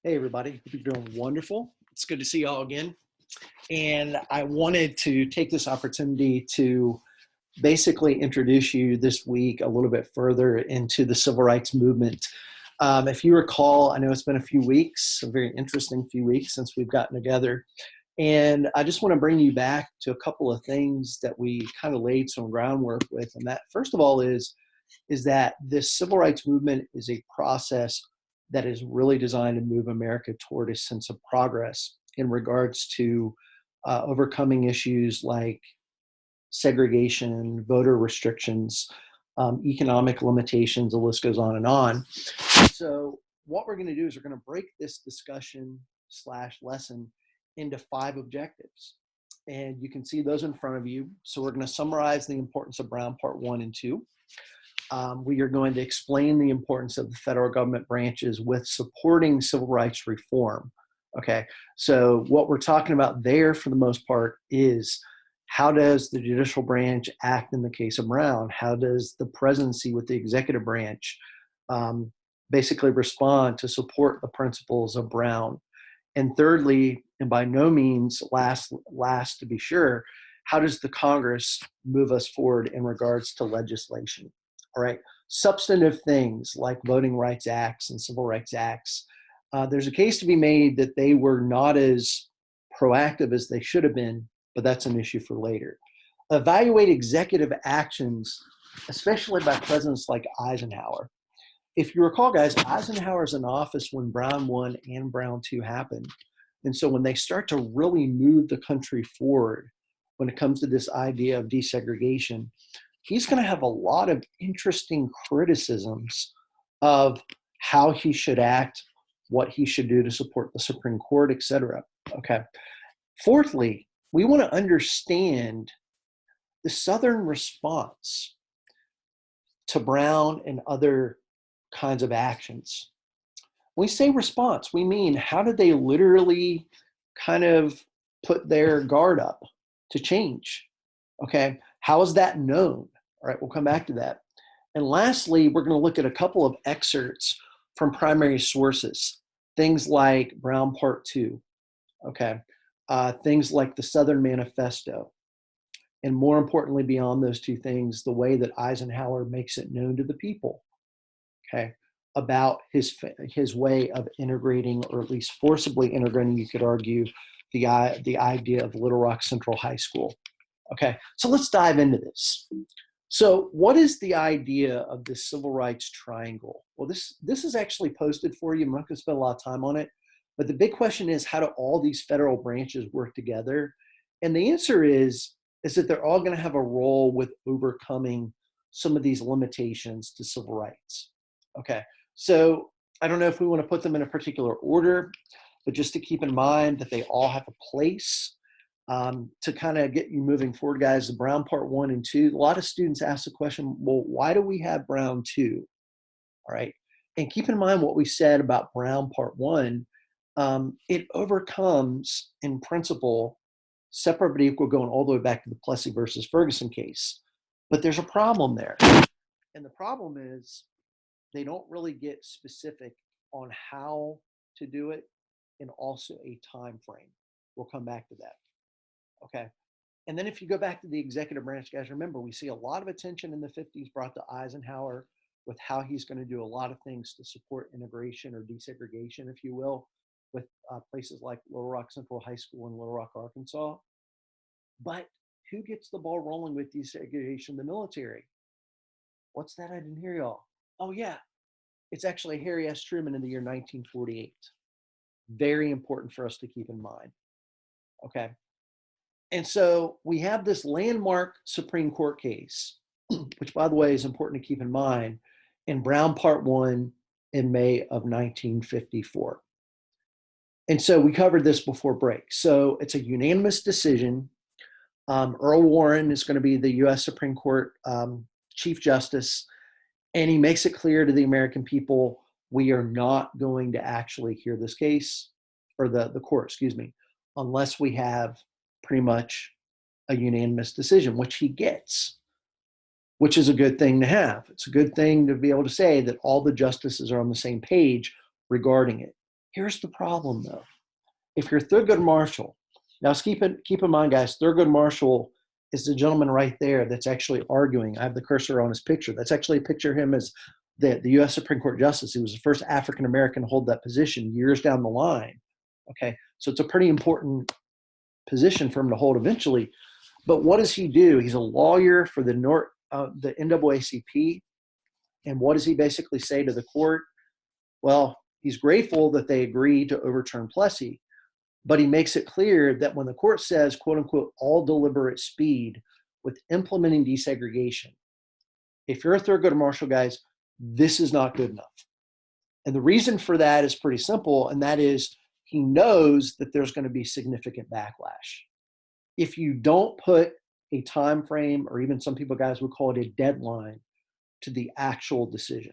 Hey, everybody. Hope you're doing wonderful. It's good to see you all again. And I wanted to take this opportunity to basically introduce you this week a little bit further into the civil rights movement. If you recall, I know it's been a few weeks, a very interesting few weeks since we've gotten together. And I just want to bring you back to a couple of things that we kind of laid some groundwork with. And that, first of all, is that this civil rights movement is a process that is really designed to move America toward a sense of progress in regards to overcoming issues like segregation, voter restrictions, economic limitations, the list goes on and on. So what we're going to do is we're going to break this discussion slash lesson into 5 objectives. And you can see those in front of you. So we're going to summarize the importance of Brown Part 1 and 2. We are going to explain the importance of the federal government branches with supporting civil rights reform. Okay, so what we're talking about there for the most part is how does the judicial branch act in the case of Brown? How does the presidency with the executive branch basically respond to support the principles of Brown? And thirdly, and by no means last to be sure, how does the Congress move us forward in regards to legislation? All right, substantive things like voting rights acts and civil rights acts. There's a case to be made that they were not as proactive as they should have been, but that's an issue for later. Evaluate executive actions, especially by presidents like Eisenhower. If you recall, guys, Eisenhower's in office when Brown 1 and Brown 2 happened. And so when they start to really move the country forward when it comes to this idea of desegregation, he's going to have a lot of interesting criticisms of how he should act, what he should do to support the Supreme Court, et cetera. Okay. Fourthly, we want to understand the Southern response to Brown and other kinds of actions. When we say response, we mean how did they literally kind of put their guard up to change? Okay, how is that known? All right, we'll come back to that. And lastly, we're going to look at a couple of excerpts from primary sources, things like Brown Part 2, okay, things like the Southern Manifesto, and more importantly, beyond those two things, the way that Eisenhower makes it known to the people, okay, about his way of integrating, or at least forcibly integrating, you could argue, the idea of Little Rock Central High School. Okay, so let's dive into this. So what is the idea of this civil rights triangle? Well, this is actually posted for you. I'm not going to spend a lot of time on it, but the big question is, how do all these federal branches work together? And the answer is that they're all going to have a role with overcoming some of these limitations to civil rights. Okay, so I don't know if we want to put them in a particular order, but just to keep in mind that they all have a place. To kind of get you moving forward, guys, the Brown Part 1 and 2, a lot of students ask the question, well, why do we have Brown 2? All right. And keep in mind what we said about Brown Part 1. It overcomes, in principle, separate but equal, going all the way back to the Plessy versus Ferguson case. But there's a problem there. And the problem is they don't really get specific on how to do it and also a time frame. We'll come back to that. Okay. And then if you go back to the executive branch, guys, remember, we see a lot of attention in the 50s brought to Eisenhower with how he's going to do a lot of things to support integration or desegregation, if you will, with places like Little Rock Central High School in Little Rock, Arkansas. But who gets the ball rolling with desegregation? The military. What's that? I didn't hear y'all. Oh, yeah. It's actually Harry S. Truman in the year 1948. Very important for us to keep in mind. Okay. And so we have this landmark Supreme Court case, which, by the way, is important to keep in mind, in Brown Part 1 in May of 1954. And so we covered this before break. So it's a unanimous decision. Earl Warren is going to be the U.S. Supreme Court Chief Justice, and he makes it clear to the American people, we are not going to actually hear this case, or the court, excuse me, unless we have pretty much a unanimous decision, which he gets, which is a good thing to have. It's a good thing to be able to say that all the justices are on the same page regarding it. Here's the problem, though. If you're Thurgood Marshall, now keep in mind, guys, Thurgood Marshall is the gentleman right there that's actually arguing. I have the cursor on his picture. That's actually a picture of him as the U.S. Supreme Court Justice. He was the first African-American to hold that position years down the line. Okay, so it's a pretty important position for him to hold eventually. But what does he do? He's a lawyer for the NAACP. And what does he basically say to the court? Well, he's grateful that they agreed to overturn Plessy, but he makes it clear that when the court says, quote unquote, all deliberate speed with implementing desegregation, if you're a Thurgood Marshall, guys, this is not good enough. And the reason for that is pretty simple, and that is he knows that there's going to be significant backlash. If you don't put a time frame, or even some people, guys, would call it a deadline to the actual decision,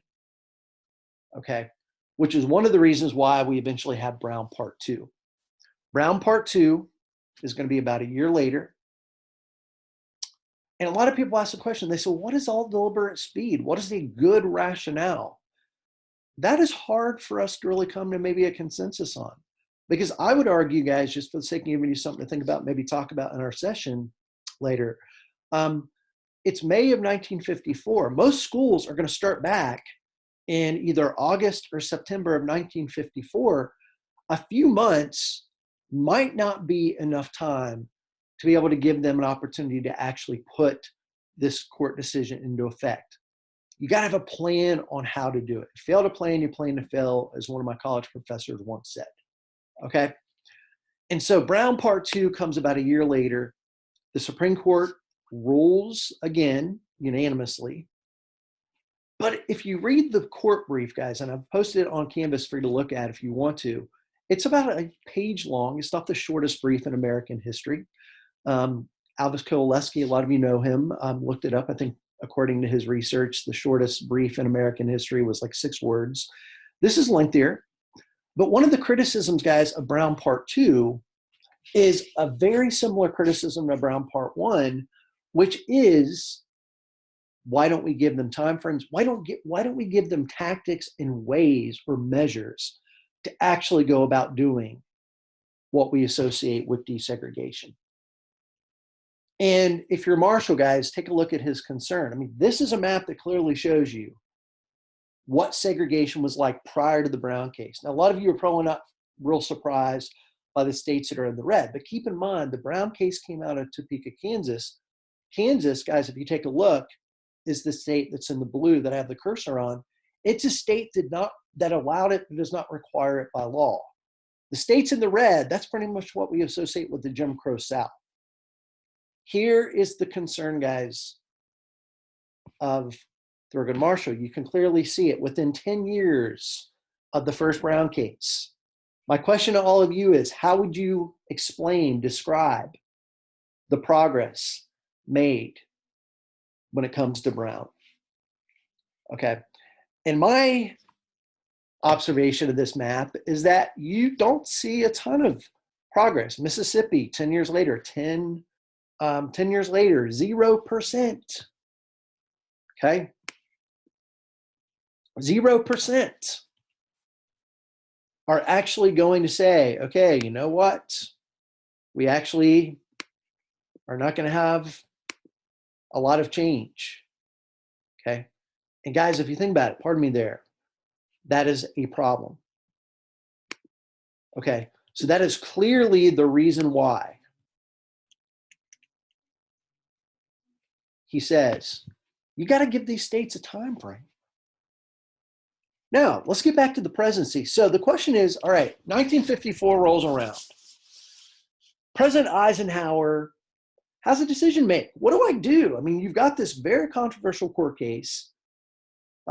okay, which is one of the reasons why we eventually have Brown Part 2. Brown Part 2 is going to be about a year later. And a lot of people ask the question, they say, what is all deliberate speed? What is the good rationale? That is hard for us to really come to maybe a consensus on. Because I would argue, guys, just for the sake of giving you something to think about, maybe talk about in our session later, it's May of 1954. Most schools are going to start back in either August or September of 1954. A few months might not be enough time to be able to give them an opportunity to actually put this court decision into effect. You got to have a plan on how to do it. Fail to plan, you plan to fail, as one of my college professors once said. Okay? And so Brown Part 2 comes about a year later. The Supreme Court rules again unanimously. But if you read the court brief, guys, and I've posted it on Canvas for you to look at if you want to, it's about a page long. It's not the shortest brief in American history. Alvis Kowaleski, a lot of you know him, looked it up. I think according to his research, the shortest brief in American history was like 6 words. This is lengthier. But one of the criticisms, guys, of Brown Part 2 is a very similar criticism of Brown Part 1, which is, why don't we give them time frames? Why don't we give them tactics and ways or measures to actually go about doing what we associate with desegregation? And if you're Marshall, guys, take a look at his concern. I mean, this is a map that clearly shows you what segregation was like prior to the Brown case. Now, a lot of you are probably not real surprised by the states that are in the red, but keep in mind, the Brown case came out of Topeka, Kansas. Kansas, guys, if you take a look, is the state that's in the blue that I have the cursor on. It's a state that allowed it, but does not require it by law. The states in the red, that's pretty much what we associate with the Jim Crow South. Here is the concern, guys, of Thurgood Marshall. You can clearly see it within 10 years of the first Brown case. My question to all of you is, how would you describe the progress made when it comes to Brown? Okay. And my observation of this map is that you don't see a ton of progress. Mississippi, 10 years later, 10 years later, 0%. Okay? 0% are actually going to say, okay, you know what? We actually are not going to have a lot of change. Okay? And guys, if you think about it, pardon me there, that is a problem. Okay? So that is clearly the reason why he says, you got to give these states a time frame. Now, let's get back to the presidency. So the question is, all right, 1954 rolls around. President Eisenhower has a decision made. What do I do? I mean, you've got this very controversial court case.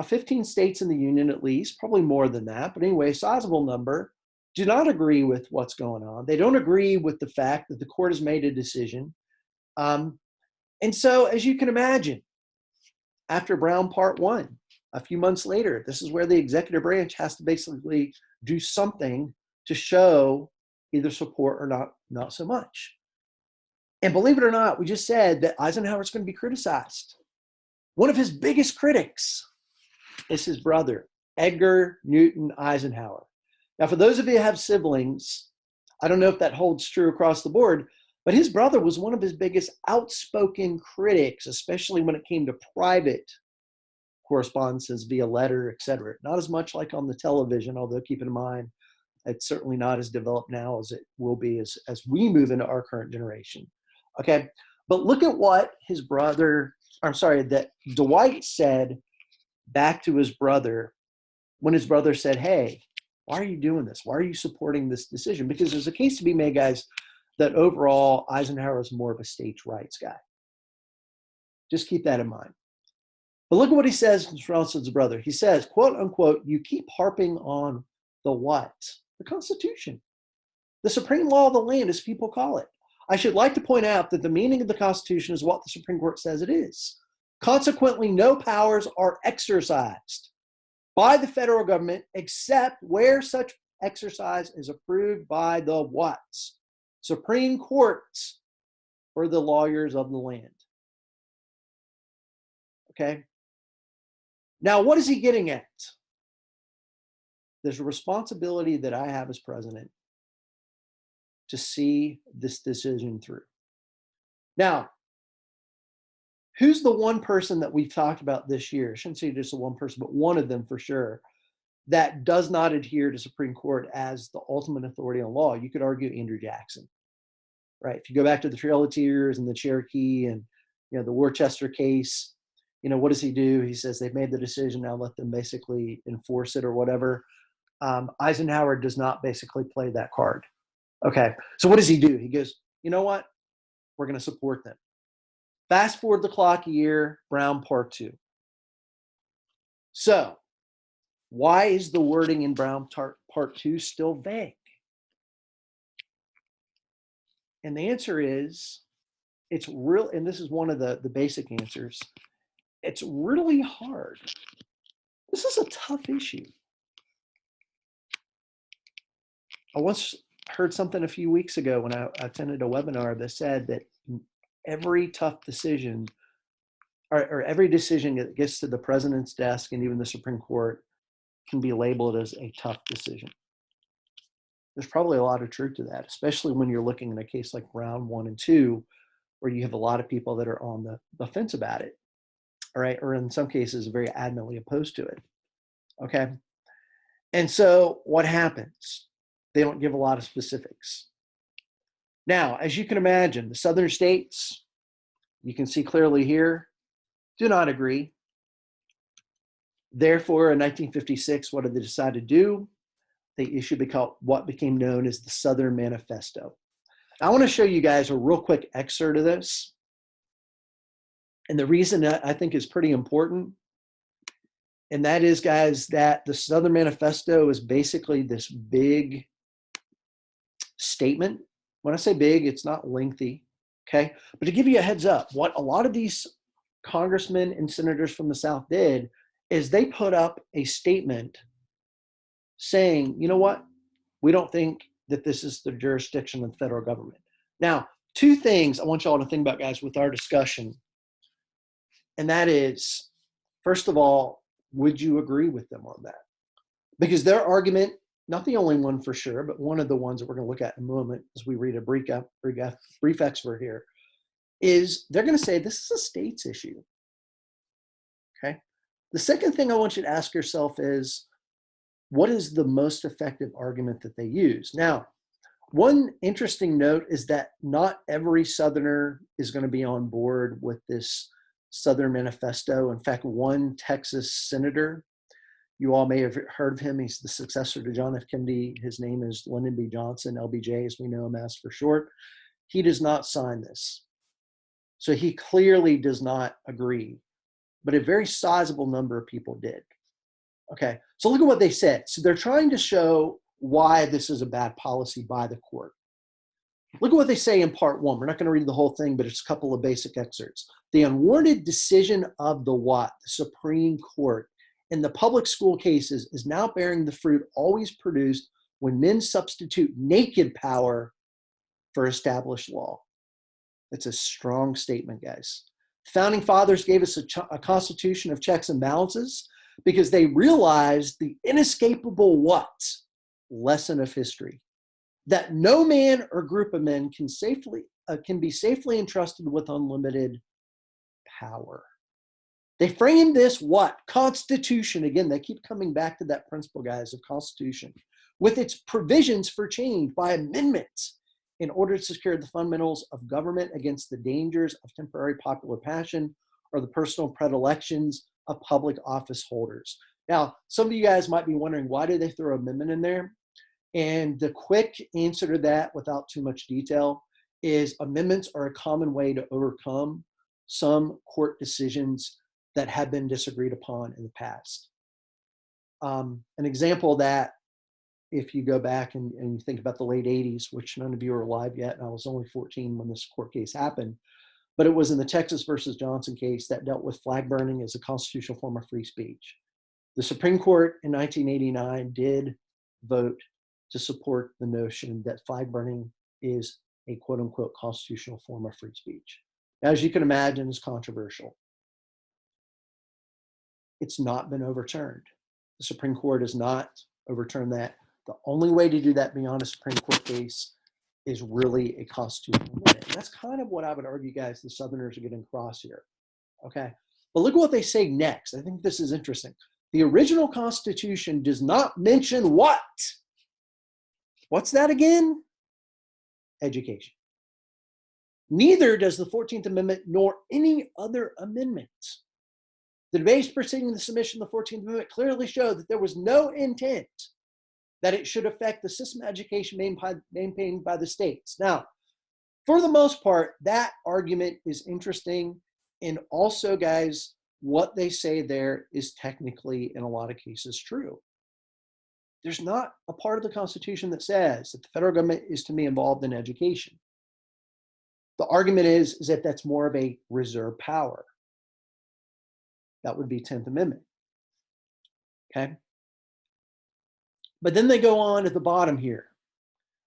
15 states in the union, at least, probably more than that. But anyway, a sizable number do not agree with what's going on. They don't agree with the fact that the court has made a decision. And so, as you can imagine, after Brown Part 1, a few months later, this is where the executive branch has to basically do something to show either support or not so much. And believe it or not, we just said that Eisenhower is going to be criticized. One of his biggest critics is his brother, Edgar Newton Eisenhower. Now, for those of you who have siblings, I don't know if that holds true across the board, but his brother was one of his biggest outspoken critics, especially when it came to private correspondences via letter, et cetera. Not as much like on the television, although keep in mind, it's certainly not as developed now as it will be as we move into our current generation. Okay, but look at what his brother, that Dwight said back to his brother when his brother said, hey, why are you doing this? Why are you supporting this decision? Because there's a case to be made, guys, that overall Eisenhower is more of a states' rights guy. Just keep that in mind. But look at what he says in response to his brother. He says, quote unquote, you keep harping on the what? The Constitution. The supreme law of the land, as people call it. I should like to point out that the meaning of the Constitution is what the Supreme Court says it is. Consequently, no powers are exercised by the federal government except where such exercise is approved by the what? Supreme Courts, or the lawyers of the land. Okay? Now, what is he getting at? There's a responsibility that I have as president to see this decision through. Now, who's the one person that we've talked about this year? I shouldn't say just the one person, but one of them for sure, that does not adhere to Supreme Court as the ultimate authority on law? You could argue Andrew Jackson, right? If you go back to the Trail of Tears and the Cherokee and the Worcester case, what does he do? He says they've made the decision, now let them basically enforce it or whatever. Eisenhower does not basically play that card. Okay, so what does he do? He goes, you know what? We're going to support them. Fast forward the clock a year, Brown Part 2. So why is the wording in Brown Part 2 still vague? And the answer is, it's real, and this is one of the basic answers, it's really hard. This is a tough issue. I once heard something a few weeks ago when I attended a webinar that said that every tough decision, or every decision that gets to the president's desk and even the Supreme Court can be labeled as a tough decision. There's probably a lot of truth to that, especially when you're looking at a case like Brown 1 and 2, where you have a lot of people that are on the fence about it, all right, or in some cases very adamantly opposed to it, okay? And so what happens? They don't give a lot of specifics. Now, as you can imagine, the southern states, you can see clearly here, do not agree. Therefore, in 1956, what did they decide to do? They issued what became known as the Southern Manifesto. I want to show you guys a real quick excerpt of this. And the reason that I think is pretty important, and that is, guys, that the Southern Manifesto is basically this big statement. When I say big, it's not lengthy, okay? But to give you a heads up, what a lot of these congressmen and senators from the South did is they put up a statement saying, you know what? We don't think that this is the jurisdiction of the federal government. Now, two things I want you all to think about, guys, with our discussion. And that is, first of all, would you agree with them on that? Because their argument, not the only one for sure, but one of the ones that we're going to look at in a moment as we read a brief excerpt here, is they're going to say this is a state's issue. Okay. The second thing I want you to ask yourself is, what is the most effective argument that they use? Now, one interesting note is that not every Southerner is going to be on board with this Southern Manifesto. In fact, one Texas senator, you all may have heard of him. He's the successor to John F. Kennedy. His name is Lyndon B. Johnson, LBJ, as we know him as for short. He does not sign this. So he clearly does not agree, but a very sizable number of people did. Okay, so look at what they said. So they're trying to show why this is a bad policy by the court. Look at what they say in part 1. We're not going to read the whole thing, but it's a couple of basic excerpts. The unwarranted decision of the what? The Supreme Court in the public school cases is now bearing the fruit always produced when men substitute naked power for established law. It's a strong statement, guys. Founding fathers gave us a constitution of checks and balances because they realized the inescapable what? lesson of history, that no man or group of men can be safely entrusted with unlimited power. They frame this what? Constitution. Again, they keep coming back to that principle, guys, of Constitution, with its provisions for change by amendments in order to secure the fundamentals of government against the dangers of temporary popular passion or the personal predilections of public office holders. Now, some of you guys might be wondering, why do they throw amendment in there? And the quick answer to that, without too much detail, is amendments are a common way to overcome some court decisions that have been disagreed upon in the past. An example of that, if you go back and you think about the late 80s, which none of you are alive yet, and I was only 14 when this court case happened, but it was in the Texas versus Johnson case that dealt with flag burning as a constitutional form of free speech. The Supreme Court in 1989 did vote to support the notion that flag burning is a quote unquote constitutional form of free speech. As you can imagine, it's controversial. It's not been overturned. The Supreme Court has not overturned that. The only way to do that beyond a Supreme Court case is really a constitutional amendment. And that's kind of what I would argue, guys, the Southerners are getting across here. Okay. But look at what they say next. I think this is interesting. The original Constitution does not mention what? What's that again? Education. Neither does the 14th Amendment nor any other amendment. The debates preceding the submission of the 14th Amendment clearly show that there was no intent that it should affect the system of education maintained by the states. Now, for the most part, that argument is interesting. And also, guys, what they say there is technically, in a lot of cases, true. There's not a part of the Constitution that says that the federal government is to be involved in education. The argument is that that's more of a reserve power. That would be 10th Amendment. Okay? But then they go on at the bottom here,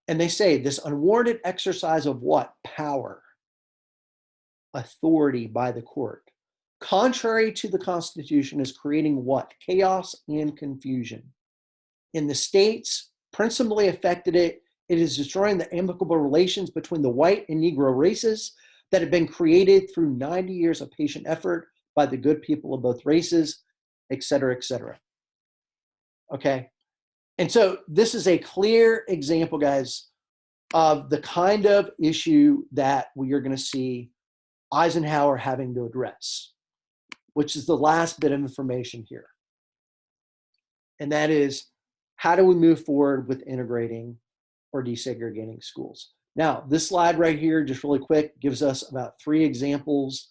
and they say this unwarranted exercise of what? Power, authority by the court, contrary to the Constitution, is creating what? Chaos and confusion. In the states principally affected it is destroying the amicable relations between the white and Negro races that have been created through 90 years of patient effort by the good people of both races, et cetera, et cetera. Okay. And so this is a clear example, guys, of the kind of issue that we are going to see Eisenhower having to address, which is the last bit of information here. And that is, how do we move forward with integrating or desegregating schools? Now, this slide right here, just really quick, gives us about 3 examples.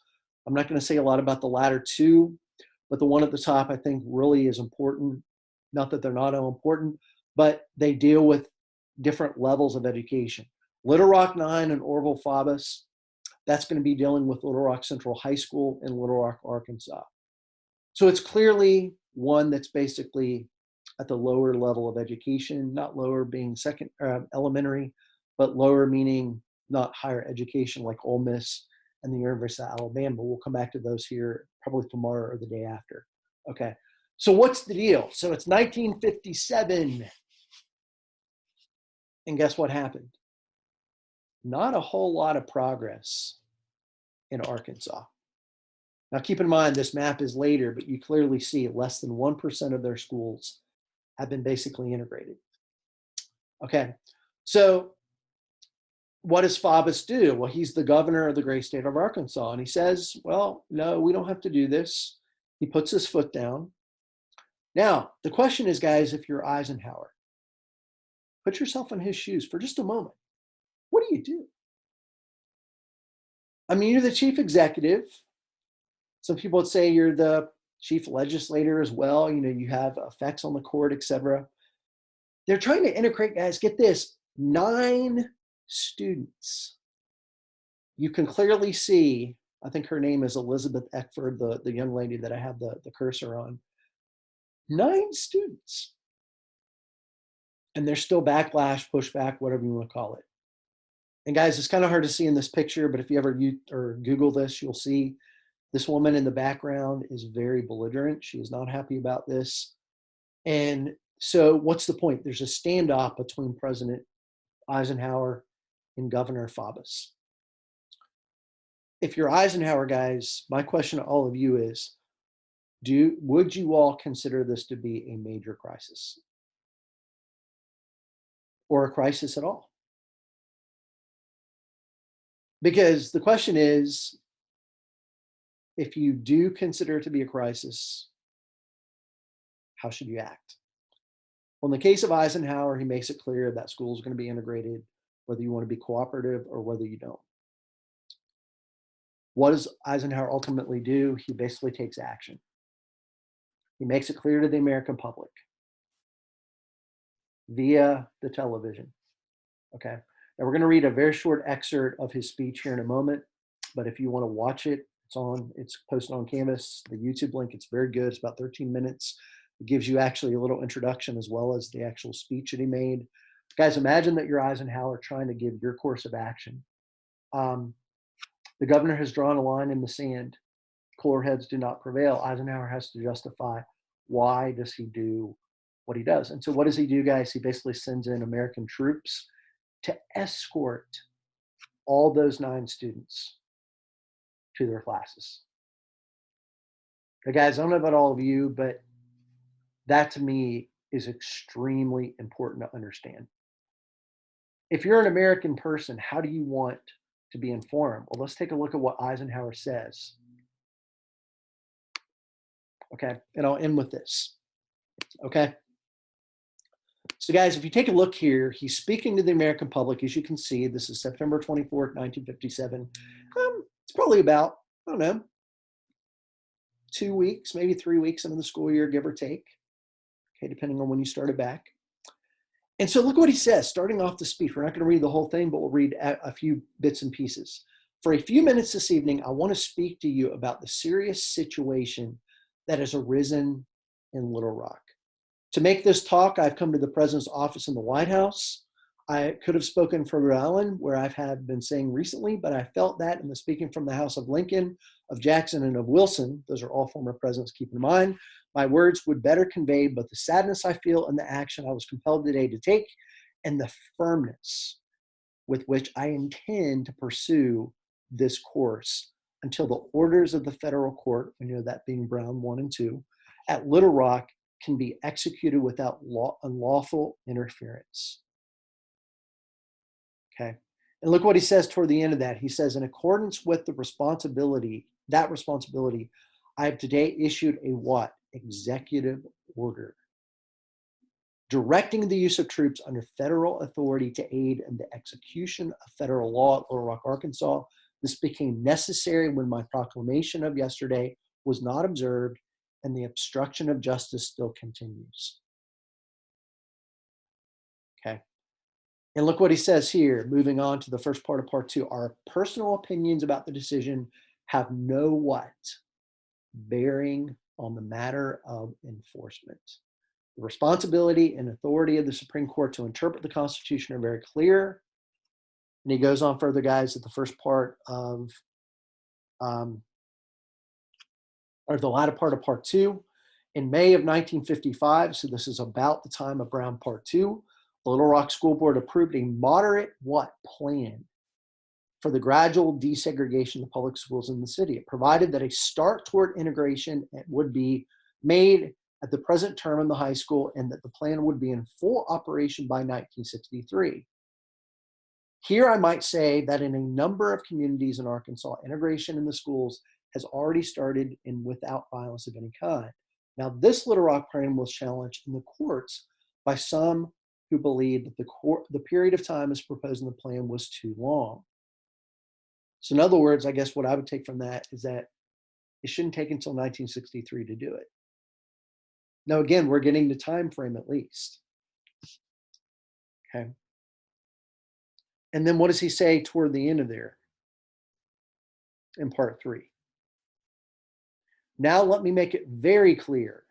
I'm not going to say a lot about the latter 2, but the one at the top I think really is important. Not that they're not important, but they deal with different levels of education. Little Rock 9 and Orville Faubus, that's going to be dealing with Little Rock Central High School in Little Rock, Arkansas. So it's clearly one that's basically at the lower level of education, not lower being elementary, but lower meaning not higher education like Ole Miss and the University of Alabama. We'll come back to those here probably tomorrow or the day after. Okay. So what's the deal? So it's 1957. And guess what happened? Not a whole lot of progress in Arkansas. Now keep in mind, this map is later, but you clearly see less than 1% of their schools have been basically integrated. Okay, so what does Faubus do? Well, he's the governor of the great state of Arkansas, and he says, well, no, we don't have to do this. He puts his foot down. Now, the question is, guys, if you're Eisenhower, put yourself in his shoes for just a moment. What do you do? I mean, you're the chief executive. Some people would say you're the chief legislator as well. You know, you have effects on the court, etc. They're trying to integrate, guys, get this, 9 students. You can clearly see, I think her name is Elizabeth Eckford, the young lady that I have the cursor on. 9 students. And there's still backlash, pushback, whatever you want to call it. And guys, it's kind of hard to see in this picture, but if you ever Google this, you'll see this woman in the background is very belligerent. She is not happy about this. And So what's the point? There's a standoff between President Eisenhower and Governor Faubus. If you're Eisenhower guys, my question to all of you is, would you all consider this to be a major crisis or a crisis at all? Because the question is, if you do consider it to be a crisis, how should you act? Well, in the case of Eisenhower, he makes it clear that school is going to be integrated, whether you want to be cooperative or whether you don't. What does Eisenhower ultimately do? He basically takes action. He makes it clear to the American public via the television. Okay. Now we're going to read a very short excerpt of his speech here in a moment, but if you want to watch it, it's posted on Canvas, the YouTube link. It's very good. It's about 13 minutes. It gives you actually a little introduction as well as the actual speech that he made. Guys, imagine that you're Eisenhower trying to give your course of action. The governor has drawn a line in the sand. Cooler heads do not prevail. Eisenhower has to justify why does he do what he does. And so what does he do, guys? He basically sends in American troops to escort all those 9 students to their classes. Now, guys, I don't know about all of you, but that to me is extremely important to understand. If you're an American person, how do you want to be informed? Well, let's take a look at what Eisenhower says. Okay, and I'll end with this. Okay. So guys, if you take a look here, he's speaking to the American public. As you can see, this is September 24th, 1957. It's probably about, I don't know, 2 weeks, maybe 3 weeks into the school year, give or take. Okay, depending on when you started back. And so look what he says, starting off the speech. We're not going to read the whole thing, but we'll read a few bits and pieces. For a few minutes this evening, I want to speak to you about the serious situation that has arisen in Little Rock. To make this talk, I've come to the president's office in the White House. I could have spoken from Rhode Island, where I've been saying recently, but I felt that in the speaking from the House of Lincoln, of Jackson, and of Wilson, those are all former presidents, keep in mind, my words would better convey both the sadness I feel and the action I was compelled today to take, and the firmness with which I intend to pursue this course until the orders of the federal court, we know that being Brown 1 and 2, at Little Rock can be executed without unlawful interference. Okay. And look what he says toward the end of that. He says, in accordance with that responsibility, I have today issued a what? Executive order directing the use of troops under federal authority to aid in the execution of federal law at Little Rock, Arkansas. This became necessary when my proclamation of yesterday was not observed and the obstruction of justice still continues. Okay. And look what he says here, moving on to the first part of part 2. Our personal opinions about the decision have no what? Bearing on the matter of enforcement. The responsibility and authority of the Supreme Court to interpret the Constitution are very clear. And he goes on further, guys, at the first part of, or the latter part of part 2. In May of 1955, so this is about the time of Brown part 2, the Little Rock School Board approved a moderate what? Plan for the gradual desegregation of public schools in the city. It provided that a start toward integration would be made at the present term in the high school and that the plan would be in full operation by 1963. Here I might say that in a number of communities in Arkansas, integration in the schools has already started and without violence of any kind. Now, this Little Rock plan was challenged in the courts by some who believed that the period of time as proposed in the plan was too long. So in other words, I guess what I would take from that is that it shouldn't take until 1963 to do it. Now, again, we're getting the time frame at least. Okay. And then what does he say toward the end of there in part 3? Now let me make it very clear,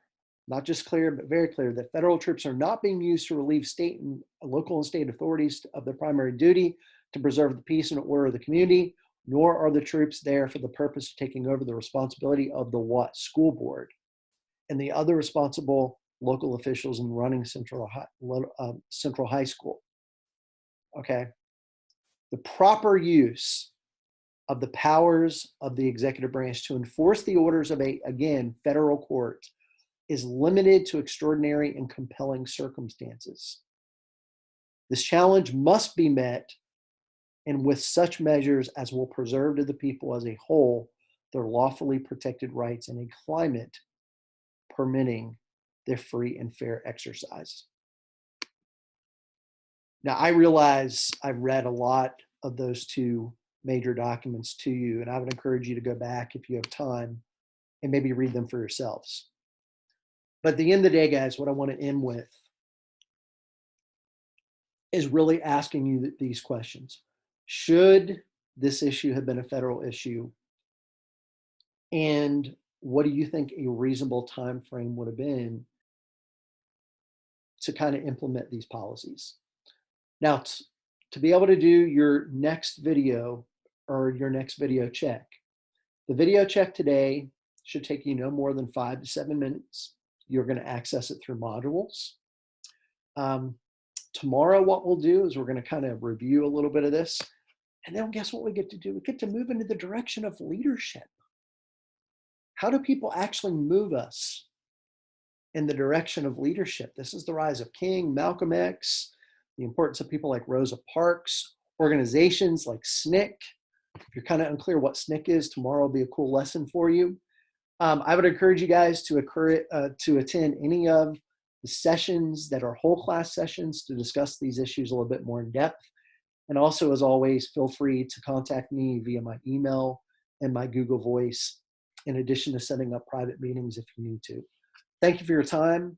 not just clear, but very clear, that federal troops are not being used to relieve state and local and state authorities of their primary duty to preserve the peace and order of the community, nor are the troops there for the purpose of taking over the responsibility of the what? School board and the other responsible local officials in running Central High School. Okay. The proper use of the powers of the executive branch to enforce the orders of a, again, federal court is limited to extraordinary and compelling circumstances. This challenge must be met, and with such measures as will preserve to the people as a whole their lawfully protected rights in a climate permitting their free and fair exercise. Now, I realize I've read a lot of those two major documents to you, and I would encourage you to go back if you have time and maybe read them for yourselves. But at the end of the day, guys, what I want to end with is really asking you these questions. Should this issue have been a federal issue? And what do you think a reasonable time frame would have been to kind of implement these policies? Now, to be able to do your next video or your next video check, the video check today should take you no more than 5 to 7 minutes. You're going to access it through modules. Tomorrow, what we'll do is we're going to kind of review a little bit of this. And then guess what we get to do? We get to move into the direction of leadership. How do people actually move us in the direction of leadership? This is the rise of King, Malcolm X, the importance of people like Rosa Parks, organizations like SNCC. If you're kind of unclear what SNCC is, tomorrow will be a cool lesson for you. I would encourage you guys to attend any of the sessions that are whole class sessions to discuss these issues a little bit more in depth. And also, as always, feel free to contact me via my email and my Google Voice, in addition to setting up private meetings if you need to. Thank you for your time.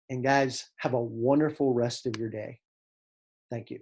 And guys, have a wonderful rest of your day. Thank you.